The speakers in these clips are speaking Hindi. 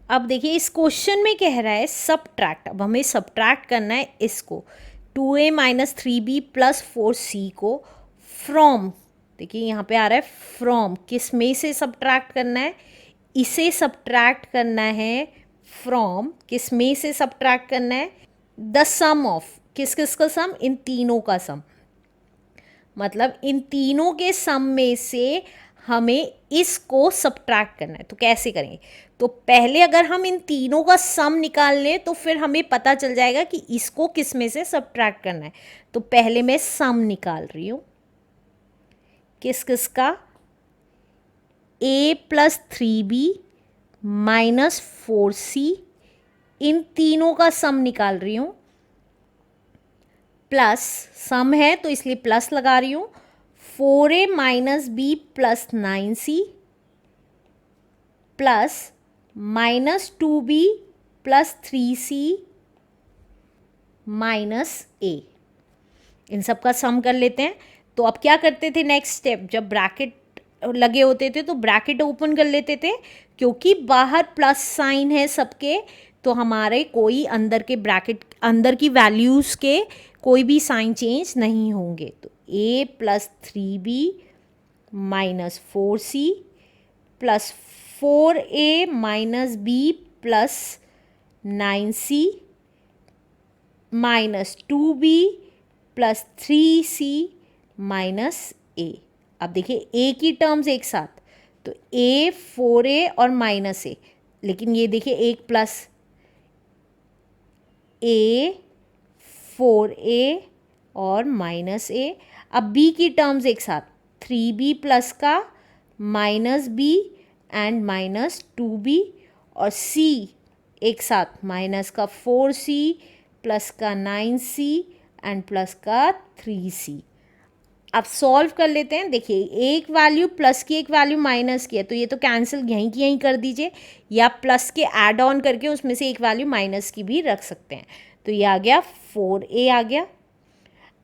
अब देखिए इस क्वेश्चन में कह रहा है सबट्रैक्ट, अब हमें सबट्रैक्ट करना है इसको 2a minus 3b plus 4c को फ्रॉम, देखिए यहाँ पे आ रहा है फ्रॉम, किस में से सबट्रैक्ट करना है, इसे सबट्रैक्ट करना है फ्रॉम, किस में से सबट्रैक्ट करना है, द सम ऑफ, किस किस का सम, इन तीनों का सम, मतलब इन तीनों के सम में से हमें इसको सबट्रैक्ट करना है। तो कैसे करेंगे, तो पहले अगर हम इन तीनों का सम निकाल लें तो फिर हमें पता चल जाएगा कि इसको किस में से सबट्रैक्ट करना है। तो पहले मैं सम निकाल रही हूँ, किस किस का, a plus 3b minus 4c, इन तीनों का सम निकाल रही हूँ, प्लस सम है तो इसलिए प्लस लगा रही हूँ 4a minus b plus 9c plus minus 2b plus 3c minus a, इन सब का सम कर लेते हैं। तो अब क्या करते थे, नेक्स्ट स्टेप, जब ब्रैकेट लगे होते थे तो ब्रैकेट ओपन कर लेते थे, क्योंकि बाहर प्लस साइन है सबके, तो हमारे कोई अंदर के ब्रैकेट अंदर की वैल्यूज़ के कोई भी साइन चेंज नहीं होंगे। तो a plus 3b minus 4c plus 4a minus b plus 9c minus 2b plus 3c minus a। अब देखिए a की टर्म्स एक साथ, तो a 4a और माइनस a, लेकिन ये देखिए एक प्लस a 4a और माइनस a। अब b की टर्म्स एक साथ, 3b प्लस का minus b and minus 2b, और c एक साथ माइनस का 4c प्लस का 9c एंड प्लस का 3c। अब सॉल्व कर लेते हैं। देखिए एक वैल्यू प्लस की एक वैल्यू माइनस की है, तो ये तो कैंसिल यहीं की यहीं कर दीजिए, या प्लस के ऐड ऑन करके उसमें से एक वैल्यू माइनस की भी रख सकते हैं। तो ये आ गया 4a आ गया।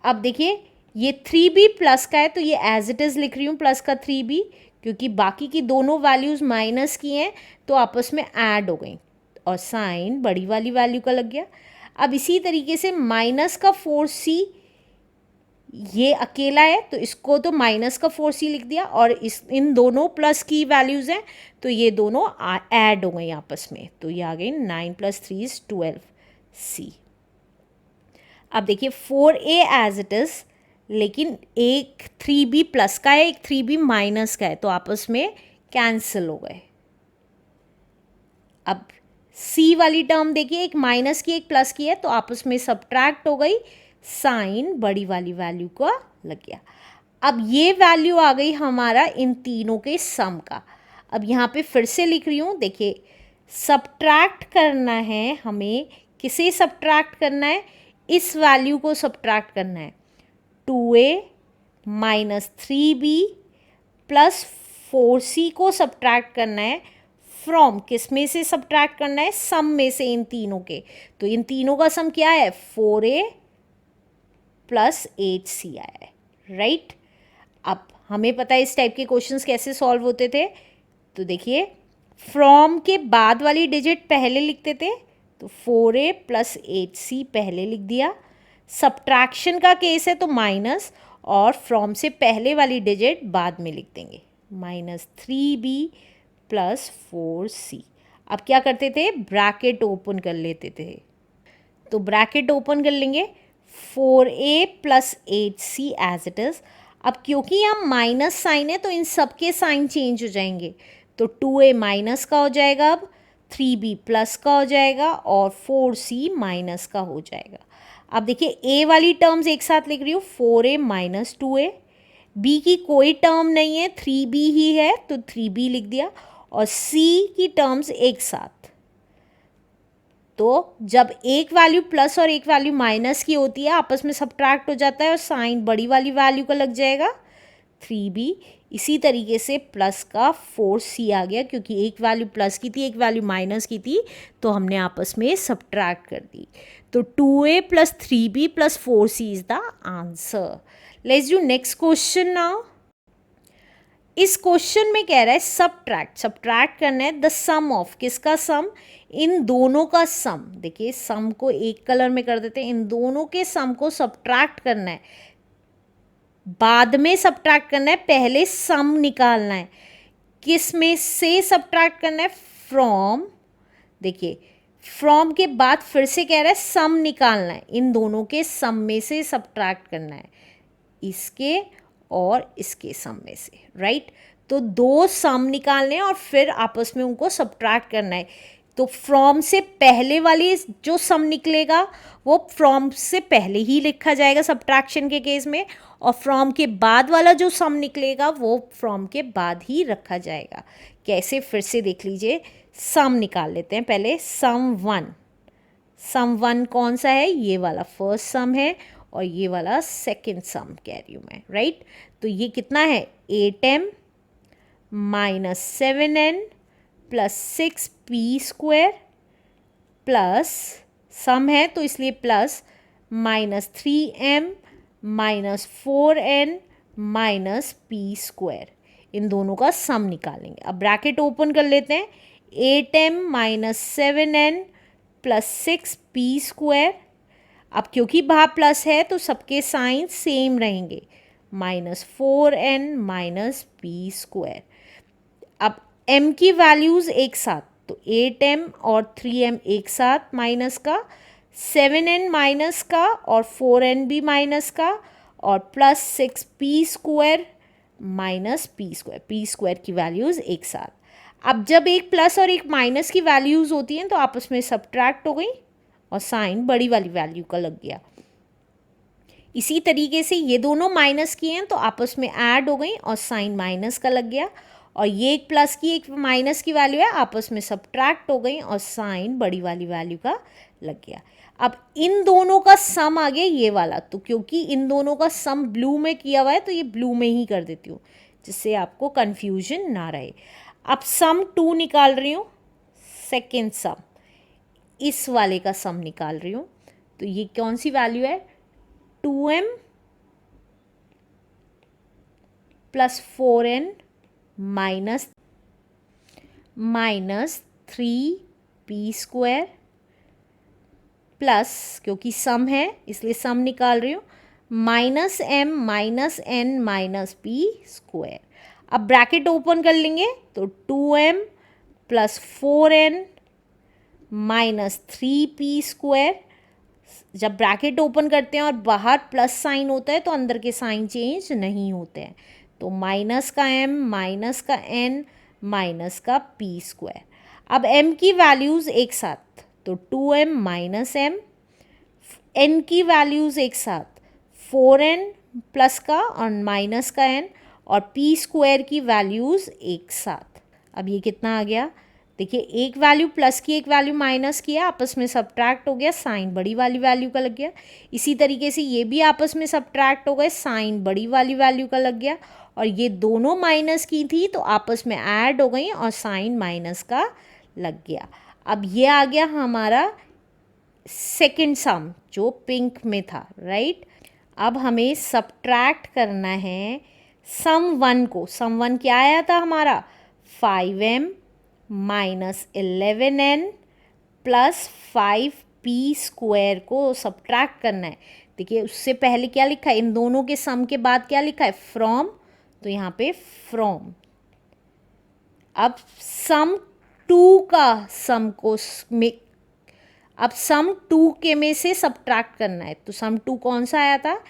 अब देखिए ये 3b प्लस का है, तो ये एज इट इज़ लिख रही हूँ प्लस का 3b, क्योंकि बाकी की दोनों वैल्यूज़ माइनस की हैं तो आपस में ऐड हो गई और साइन बड़ी वाली वैल्यू का लग गया। अब इसी तरीके से माइनस का 4c, ये अकेला है तो इसको तो माइनस का 4c लिख दिया, और इस इन दोनों प्लस की वैल्यूज़ हैं तो ये दोनों ऐड हो गई आपस में, तो ये आ गई 9 प्लस 3 इज 12c। अब देखिए 4a एज इट इज़, लेकिन एक 3b प्लस का है एक 3b माइनस का है, तो आपस में कैंसिल हो गए। अब c वाली टर्म देखिए, एक माइनस की एक प्लस की है, तो आपस में सब्ट्रैक्ट हो गई, साइन बड़ी वाली वैल्यू का लग गया। अब ये वैल्यू आ गई हमारा इन तीनों के सम का। अब यहाँ पे फिर से लिख रही हूँ, देखिए सब्ट्रैक्ट करना है हमें, किसे सब्ट्रैक्ट करना है, इस वैल्यू को सब्ट्रैक्ट करना है, 2a minus 3b plus 4c को सब्ट्रैक्ट करना है फ्रॉम, किस में से सब्ट्रैक्ट करना है, सम में से इन तीनों के। तो इन तीनों का सम क्या है, 4a प्लस 8c आया है, राइट। अब हमें पता है इस टाइप के क्वेश्चंस कैसे सॉल्व होते थे। तो देखिए फ्रॉम के बाद वाली डिजिट पहले लिखते थे, तो 4a प्लस 8c पहले लिख दिया। सब्ट्रैक्शन का केस है तो माइनस, और फ्रॉम से पहले वाली डिजिट बाद में लिख देंगे, माइनस 3b प्लस 4c। अब क्या करते थे, ब्रैकेट ओपन कर लेते थे, तो ब्रैकेट ओपन कर लेंगे, 4a plus 8c as it is. अब क्योंकि यहाँ माइनस साइन है तो इन सब के साइन चेंज हो जाएंगे, तो 2a माइनस का हो जाएगा, अब 3b प्लस का हो जाएगा, और 4c माइनस का हो जाएगा। अब देखिए a वाली टर्म्स एक साथ लिख रही हूँ, 4a माइनस 2a, b की कोई टर्म नहीं है 3b ही है तो 3b लिख दिया, और c की टर्म्स एक साथ। तो जब एक वैल्यू प्लस और एक वैल्यू माइनस की होती है आपस में सब्ट्रैक्ट हो जाता है और साइन बड़ी वाली वैल्यू का लग जाएगा 3b। इसी तरीके से प्लस का 4c आ गया, क्योंकि एक वैल्यू प्लस की थी एक वैल्यू माइनस की थी, तो हमने आपस में सब्ट्रैक्ट कर दी। तो 2a plus 3b plus 4c is the answer. Let's do next question now. इस क्वेश्चन में कह रहा है सब्ट्रैक्ट करना है द सम ऑफ, किसका सम, इन दोनों का सम। देखिए सम को एक कलर में कर देते हैं, इन दोनों के सम को सब्ट्रैक्ट करना है, बाद में सब्ट्रैक्ट करना है, पहले सम निकालना है। किस में से सब्ट्रैक्ट करना है, फ्रॉम। देखिए फ्रॉम के बाद फिर से कह रहा है सम निकालना है, इन दोनों के सम में से सब्ट्रैक्ट करना है, इसके और इसके सम में से, राइट। तो दो सम निकालने हैं और फिर आपस में उनको सब्ट्रैक्ट करना है। तो फ्रॉम से पहले वाली जो सम निकलेगा वो फ्रॉम से पहले ही लिखा जाएगा सब्ट्रैक्शन के केस में, और फ्रॉम के बाद वाला जो सम निकलेगा वो फ्रॉम के बाद ही रखा जाएगा। कैसे, फिर से देख लीजिए। सम निकाल लेते हैं पहले। सम वन कौन सा है, ये वाला फर्स्ट सम है और ये वाला सेकंड सम कह रही हूँ मैं, राइट। तो ये कितना है, 8m minus 7n plus 6p² plus सम है तो इसलिए plus minus 3m minus 4n minus p²। इन दोनों का सम निकालेंगे। अब ब्रैकेट ओपन कर लेते हैं। 8m minus 7n plus 6p²। अब क्योंकि बाहर प्लस है तो सबके साइन सेम रहेंगे, माइनस 4n माइनस p²। अब m की वैल्यूज़ एक साथ, तो 8m और 3m एक साथ माइनस का, 7n माइनस का और 4n भी माइनस का, और प्लस 6p² माइनस p² की वैल्यूज़ एक साथ। अब जब एक प्लस और एक माइनस की वैल्यूज़ होती हैं तो आपस में सब्ट्रैक्ट हो गई और साइन बड़ी वाली वैल्यू का लग गया। इसी तरीके से ये दोनों माइनस किए हैं तो आपस में ऐड हो गई और साइन माइनस का लग गया, और ये एक प्लस की एक माइनस की वैल्यू है, आपस में सब्ट्रैक्ट हो गई और साइन बड़ी वाली वैल्यू का लग गया। अब इन दोनों का सम आ गया ये वाला, तो क्योंकि इन दोनों का सम ब्लू में किया हुआ है तो ये ब्लू में ही कर देती हूँ जिससे आपको कन्फ्यूजन ना रहे। अब सम 2 निकाल रही हूँ, सेकेंड सम, इस वाले का सम निकाल रही हूँ। तो ये कौन सी वैल्यू है, 2m plus 4n minus 3p² plus, क्योंकि सम है इसलिए सम निकाल रही हूँ, minus m minus n minus p²। अब ब्रैकेट ओपन कर लेंगे तो 2m plus 4n minus 3p²। जब ब्रैकेट ओपन करते हैं और बाहर प्लस साइन होता है तो अंदर के साइन चेंज नहीं होते हैं, तो माइनस का m माइनस का n माइनस का p²। अब m की वैल्यूज़ एक साथ, तो 2m माइनस m, n की वैल्यूज़ एक साथ 4n प्लस का और माइनस का n, और p² की वैल्यूज़ एक साथ। अब ये कितना आ गया, देखिए एक वैल्यू प्लस की एक वैल्यू माइनस की है, आपस में सब्ट्रैक्ट हो गया, साइन बड़ी वाली वैल्यू का लग गया। इसी तरीके से ये भी आपस में सब्ट्रैक्ट हो गए, साइन बड़ी वाली वैल्यू का लग गया, और ये दोनों माइनस की थी तो आपस में ऐड हो गई और साइन माइनस का लग गया। अब ये आ गया हमारा सेकेंड सम जो पिंक में था, राइट। अब हमें सब्ट्रैक्ट करना है सम 1 को। सम 1 क्या आया था हमारा, 5m minus 11n plus 5p² को सब्ट्रैक्ट करना है। देखिए उससे पहले क्या लिखा है, इन दोनों के सम के बाद क्या लिखा है, फ्रॉम, तो यहाँ पे फ्रॉम। अब सम 2 का सम को अब सम 2 के में से सब्ट्रैक्ट करना है, तो सम 2 कौन सा आया था,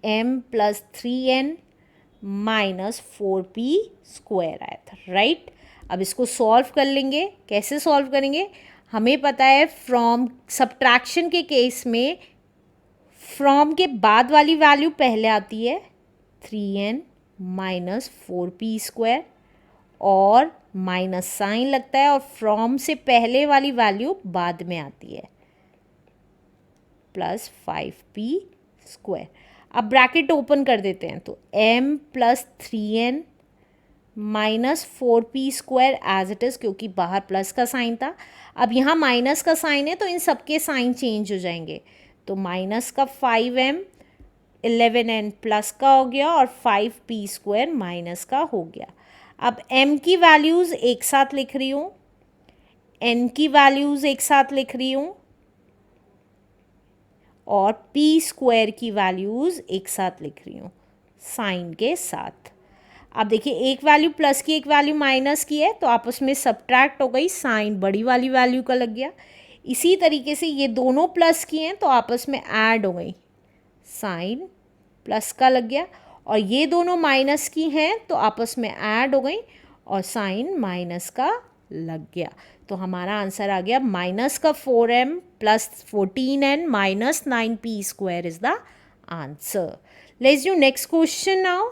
m plus 3n minus 4p² आया था, राइट। अब इसको सॉल्व कर लेंगे। कैसे सॉल्व करेंगे, हमें पता है फ्रॉम सब्ट्रैक्शन के केस में फ्रॉम के बाद वाली वैल्यू पहले आती है 3n माइनस 4p², और माइनस साइन लगता है, और फ्रॉम से पहले वाली वैल्यू बाद में आती है प्लस 5p²। अब ब्रैकेट ओपन कर देते हैं, तो m plus 3n minus 4p² as it is, क्योंकि बाहर प्लस का साइन था। अब यहाँ माइनस का साइन है तो इन सबके साइन चेंज हो जाएंगे, तो माइनस का 5m 11n प्लस का हो गया और 5p² माइनस का हो गया। अब m की वैल्यूज़ एक साथ लिख रही हूँ, n की वैल्यूज़ एक साथ लिख रही हूँ और p स्क्वायर की वैल्यूज़ एक साथ लिख रही हूँ साइन के साथ। अब देखिए एक वैल्यू प्लस की एक वैल्यू माइनस की है तो आपस में सब्ट्रैक्ट हो गई, साइन बड़ी वाली वैल्यू का लग गया। इसी तरीके से ये दोनों प्लस की हैं तो आपस में ऐड हो गई, साइन प्लस का लग गया, और ये दोनों माइनस की हैं तो आपस में ऐड हो गई और साइन माइनस का लग गया। तो हमारा आंसर आ गया माइनस का 4m plus 14n minus 9p square is the answer. Let's do next question now.